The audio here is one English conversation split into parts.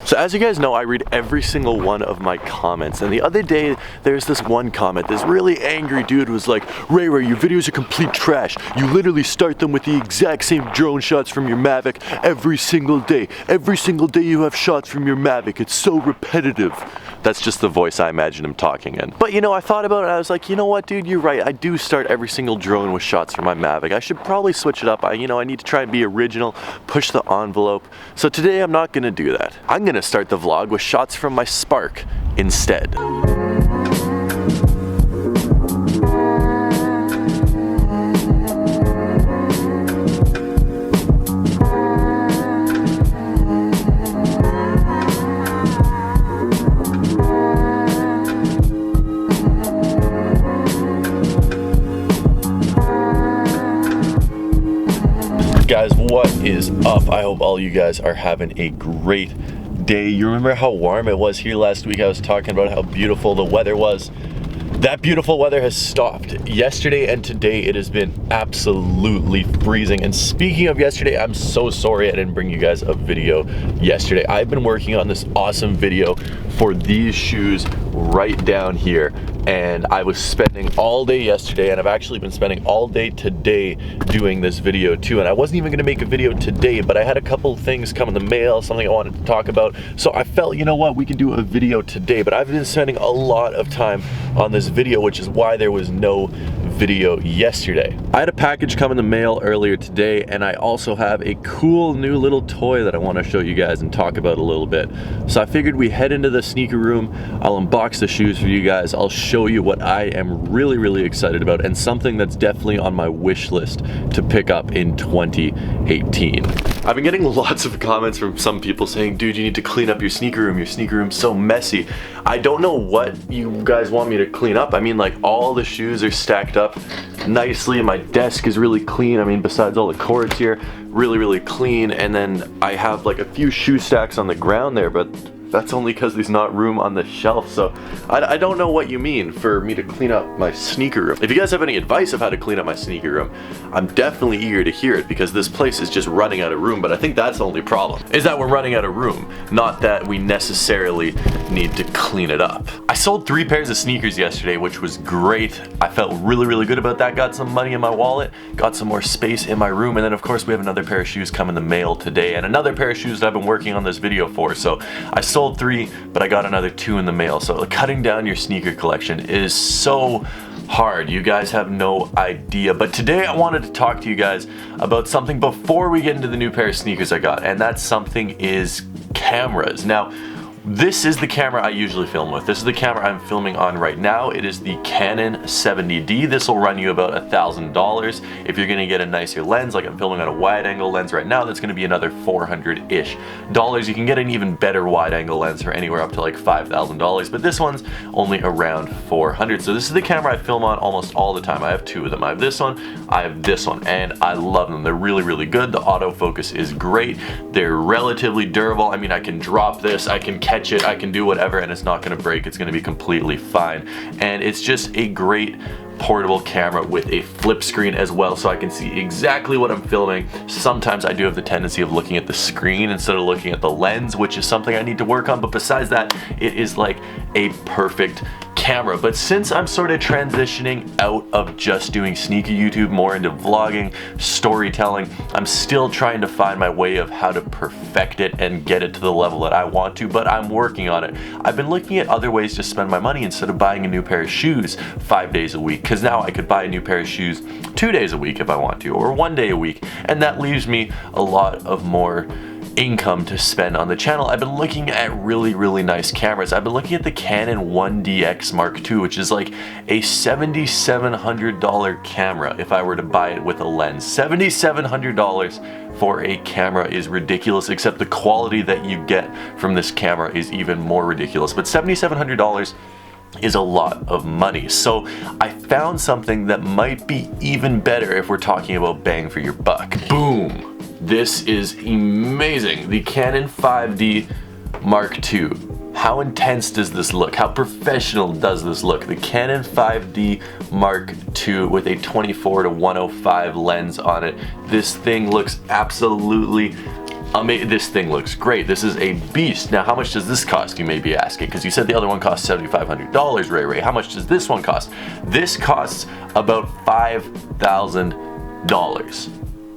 So as you guys know, I read every single one of my comments, and the other day there's this one comment. This really angry dude was like, Ray, your videos are complete trash. You literally start them with the exact same drone shots from your Mavic every single day. Every single day you have shots from your Mavic. It's so repetitive. That's just the voice I imagine him talking in. But you know, I thought about it, I was like, you know what, dude, you're right. I do start every single drone with shots from my Mavic. I should probably switch it up. I need to try and be original, push the envelope. So today I'm not gonna do that. I'm gonna start the vlog with shots from my Spark instead. Guys, what is up? I hope all you guys are having a great day. You remember how warm it was here last week? I was talking about how beautiful the weather was. That beautiful weather has stopped. Yesterday and today it has been absolutely freezing. And speaking of yesterday, I'm so sorry I didn't bring you guys a video yesterday. I've been working on this awesome video for these shoes right down here. And I was spending all day yesterday, and I've actually been spending all day today doing this video too. And I wasn't even gonna make a video today, but I had a couple things come in the mail, something I wanted to talk about. So I felt, you know what, we can do a video today. But I've been spending a lot of time on this video, which is why there was no video yesterday. I had a package come in the mail earlier today, and I also have a cool new little toy that I want to show you guys and talk about a little bit. So I figured we head into the sneaker room. I'll unbox the shoes for you guys. I'll show you what I am really excited about, and something that's definitely on my wish list to pick up in 2018. I've been getting lots of comments from some people saying, dude, you need to clean up your sneaker room. Your sneaker room's so messy. I don't know what you guys want me to clean up. I mean, like, all the shoes are stacked up nicely, and my desk is really clean. I mean, besides all the cords here, really clean. And then I have like a few shoe stacks on the ground there, but that's only because there's not room on the shelf. So I don't know what you mean for me to clean up my sneaker room. If you guys have any advice of how to clean up my sneaker room, I'm definitely eager to hear it, because this place is just running out of room. But I think that's the only problem, is that we're running out of room, not that we necessarily need to clean it up. I sold 3 pairs of sneakers yesterday, which was great. I felt really good about that. Got some money in my wallet, got some more space in my room, and then of course we have another pair of shoes come in the mail today, and another pair of shoes that I've been working on this video for. So I sold 3, but I got another 2 in the mail. So cutting down your sneaker collection is so hard. You guys have no idea. But today I wanted to talk to you guys about something before we get into the new pair of sneakers I got, and that something is cameras. Now, this is the camera I usually film with. This is the camera I'm filming on right now. It is the Canon 70D. This will run you about $1,000. If you're gonna get a nicer lens, like I'm filming on a wide angle lens right now, that's gonna be another $400-ish. You can get an even better wide angle lens for anywhere up to like $5,000, but this one's only around $400. So this is the camera I film on almost all the time. I have 2 of them. I have this one, I have this one, and I love them. They're really good. The autofocus is great. They're relatively durable. I mean, I can drop this, I can catch it, I can do whatever, and it's not gonna break. It's gonna be completely fine. And it's just a great portable camera with a flip screen as well, so I can see exactly what I'm filming. Sometimes I do have the tendency of looking at the screen instead of looking at the lens, which is something I need to work on, but besides that, it is like a perfect camera. But since I'm sort of transitioning out of just doing sneaker YouTube more into vlogging, storytelling, I'm still trying to find my way of how to perfect it and get it to the level that I want to, but I'm working on it. I've been looking at other ways to spend my money instead of buying a new pair of shoes 5 days a week, because now I could buy a new pair of shoes 2 days a week if I want to, or 1 day a week, and that leaves me a lot of more income to spend on the channel. I've been looking at really nice cameras. I've been looking at the Canon 1DX Mark II, which is like a $7,700 camera if I were to buy it with a lens. $7,700 for a camera is ridiculous, except the quality that you get from this camera is even more ridiculous. But $7,700 is a lot of money. So I found something that might be even better if we're talking about bang for your buck. Boom! This is amazing. The Canon 5D Mark II. How intense does this look? How professional does this look? The Canon 5D Mark II with a 24 to 105 lens on it. This thing looks absolutely This thing looks great. This is a beast. Now, how much does this cost, you may be asking? Because you said the other one cost $7,500, Ray. How much does this one cost? This costs about $5,000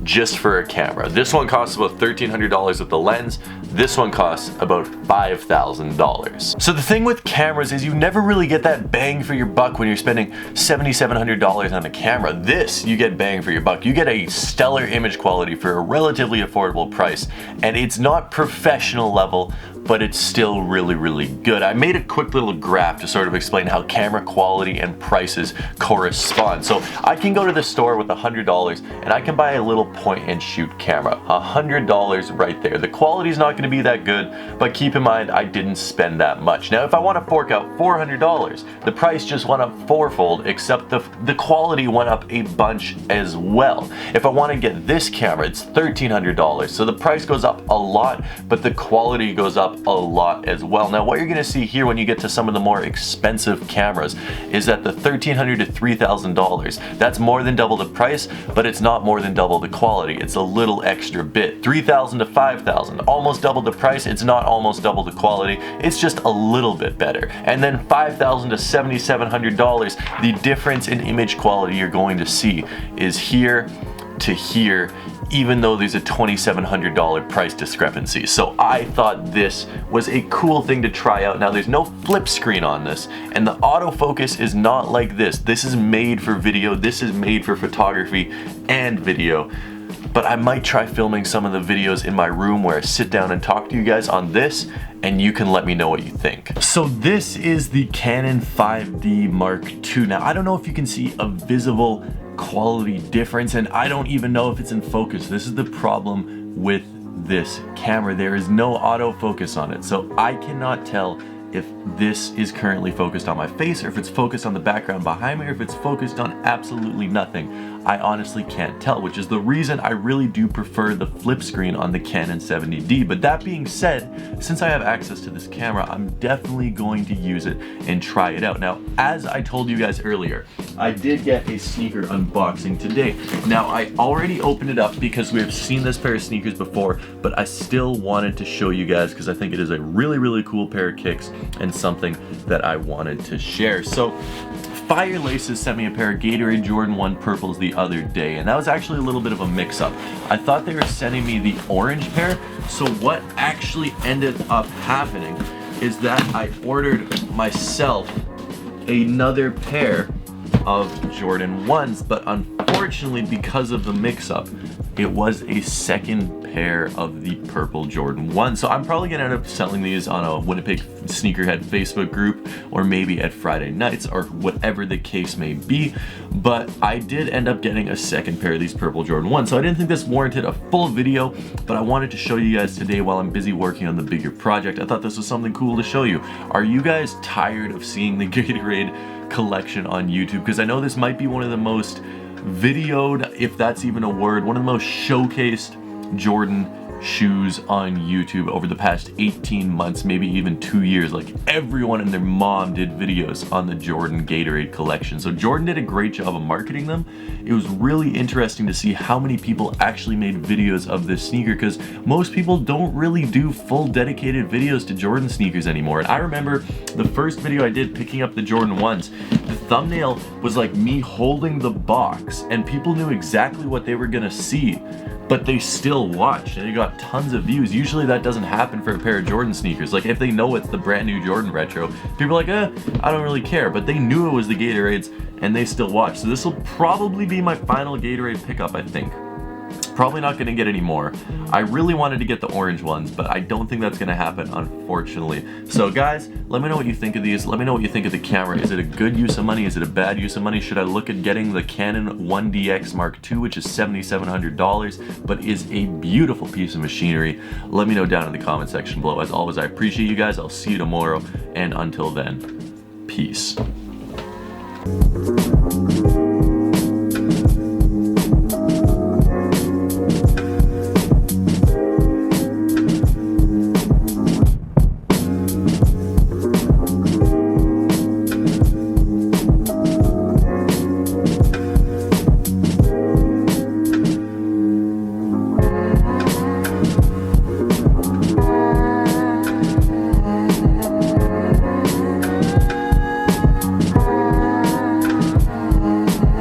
just for a camera. This one costs about $1,300 with the lens. This one costs about $5,000. So the thing with cameras is you never really get that bang for your buck when you're spending $7,700 on a camera. This, you get bang for your buck. You get a stellar image quality for a relatively affordable price, and it's not professional level, but it's still really good. I made a quick little graph to sort of explain how camera quality and prices correspond. So I can go to the store with $100 and I can buy a little point and shoot camera. $100 right there. The quality's not gonna be that good, but keep in mind I didn't spend that much. Now if I wanna fork out $400, the price just went up fourfold, except the quality went up a bunch as well. If I wanna get this camera, it's $1,300. So the price goes up a lot, but the quality goes up a lot as well. Now what you're gonna see here when you get to some of the more expensive cameras is that the $1,300 to $3,000, that's more than double the price, but it's not more than double the quality. It's a little extra bit. $3,000 to $5,000, almost double the price. It's not almost double the quality. It's just a little bit better. And then $5,000 to $7,700, the difference in image quality you're going to see is here to here, even though there's a $2,700 price discrepancy. So I thought this was a cool thing to try out. Now there's no flip screen on this, and the autofocus is not like this. This is made for video, this is made for photography and video. But I might try filming some of the videos in my room where I sit down and talk to you guys on this, and you can let me know what you think. So this is the Canon 5D Mark II. Now I don't know if you can see a visible quality difference, and I don't even know if it's in focus. This is the problem with this camera. There is no autofocus on it, so I cannot tell if this is currently focused on my face, or if it's focused on the background behind me, or if it's focused on absolutely nothing. I honestly can't tell, which is the reason I really do prefer the flip screen on the Canon 70D. But that being said, since I have access to this camera, I'm definitely going to use it and try it out. Now, as I told you guys earlier, I did get a sneaker unboxing today. Now, I already opened it up because we have seen this pair of sneakers before, but I still wanted to show you guys because I think it is a really cool pair of kicks and something that I wanted to share. So Fire Laces sent me a pair of Gatorade Jordan 1 purples the other day, and that was actually a little bit of a mix-up. I thought they were sending me the orange pair, so what actually ended up happening is that I ordered myself another pair of Jordan 1s, but unfortunately because of the mix-up, it was a second pair of the purple Jordan 1. So I'm probably gonna end up selling these on a Winnipeg Sneakerhead Facebook group, or maybe at Friday nights, or whatever the case may be. But I did end up getting a second pair of these purple Jordan 1. So I didn't think this warranted a full video, but I wanted to show you guys today while I'm busy working on the bigger project. I thought this was something cool to show you. Are you guys tired of seeing the Gatorade collection on YouTube? Because I know this might be one of the most videoed, if that's even a word, one of the most showcased Jordan shoes on YouTube over the past 18 months, maybe even 2 years. Like, everyone and their mom did videos on the Jordan Gatorade collection. So Jordan did a great job of marketing them. It was really interesting to see how many people actually made videos of this sneaker, because most people don't really do full dedicated videos to Jordan sneakers anymore. And I remember the first video I did picking up the Jordan 1s, the thumbnail was like me holding the box, and people knew exactly what they were gonna see, but they still watched, and it got tons of views. Usually that doesn't happen for a pair of Jordan sneakers. Like, if they know it's the brand new Jordan Retro, people are like, I don't really care. But they knew it was the Gatorades, and they still watched. So this will probably be my final Gatorade pickup, I think. Probably not gonna get any more. I really wanted to get the orange ones, but I don't think that's gonna happen, unfortunately. So guys, let me know what you think of these. Let me know what you think of the camera. Is it a good use of money? Is it a bad use of money? Should I look at getting the Canon 1DX Mark II, which is $7,700, but is a beautiful piece of machinery? Let me know down in the comment section below. As always, I appreciate you guys. I'll see you tomorrow, and until then, peace.